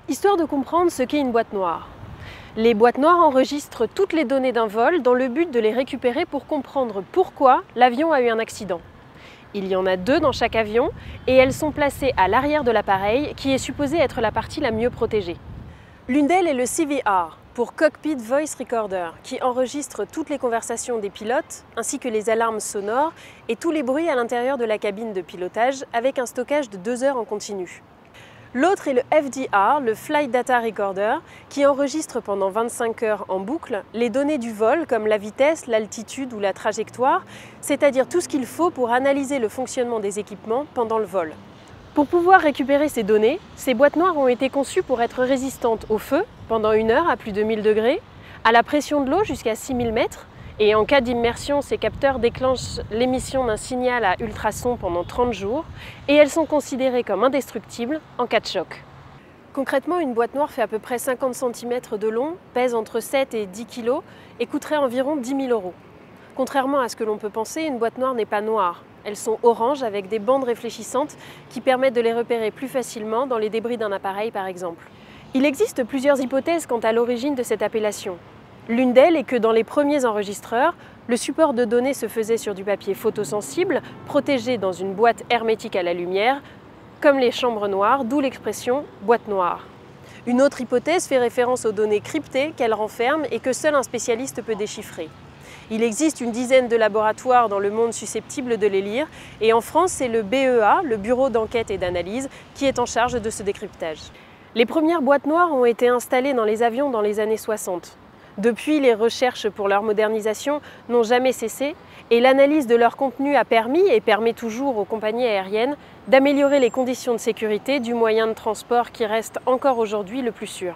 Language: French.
Histoire de comprendre ce qu'est une boîte noire. Les boîtes noires enregistrent toutes les données d'un vol dans le but de les récupérer pour comprendre pourquoi l'avion a eu un accident. Il y en a 2 dans chaque avion et elles sont placées à l'arrière de l'appareil qui est supposé être la partie la mieux protégée. L'une d'elles est le CVR, pour Cockpit Voice Recorder, qui enregistre toutes les conversations des pilotes, ainsi que les alarmes sonores et tous les bruits à l'intérieur de la cabine de pilotage avec un stockage de 2 heures en continu. L'autre est le FDR, le Flight Data Recorder, qui enregistre pendant 25 heures en boucle les données du vol comme la vitesse, l'altitude ou la trajectoire, c'est-à-dire tout ce qu'il faut pour analyser le fonctionnement des équipements pendant le vol. Pour pouvoir récupérer ces données, ces boîtes noires ont été conçues pour être résistantes au feu pendant 1 heure à plus de 1000 degrés, à la pression de l'eau jusqu'à 6000 mètres, et en cas d'immersion, ces capteurs déclenchent l'émission d'un signal à ultrasons pendant 30 jours et elles sont considérées comme indestructibles en cas de choc. Concrètement, une boîte noire fait à peu près 50 cm de long, pèse entre 7 et 10 kg et coûterait environ 10 000 €. Contrairement à ce que l'on peut penser, une boîte noire n'est pas noire. Elles sont oranges avec des bandes réfléchissantes qui permettent de les repérer plus facilement dans les débris d'un appareil par exemple. Il existe plusieurs hypothèses quant à l'origine de cette appellation. L'une d'elles est que dans les premiers enregistreurs, le support de données se faisait sur du papier photosensible, protégé dans une boîte hermétique à la lumière, comme les chambres noires, d'où l'expression « boîte noire ». Une autre hypothèse fait référence aux données cryptées qu'elle renferme et que seul un spécialiste peut déchiffrer. Il existe une dizaine de laboratoires dans le monde susceptibles de les lire, et en France, c'est le BEA, le Bureau d'enquête et d'analyse, qui est en charge de ce décryptage. Les premières boîtes noires ont été installées dans les avions dans les années 60. Depuis, les recherches pour leur modernisation n'ont jamais cessé et l'analyse de leur contenu a permis et permet toujours aux compagnies aériennes d'améliorer les conditions de sécurité du moyen de transport qui reste encore aujourd'hui le plus sûr.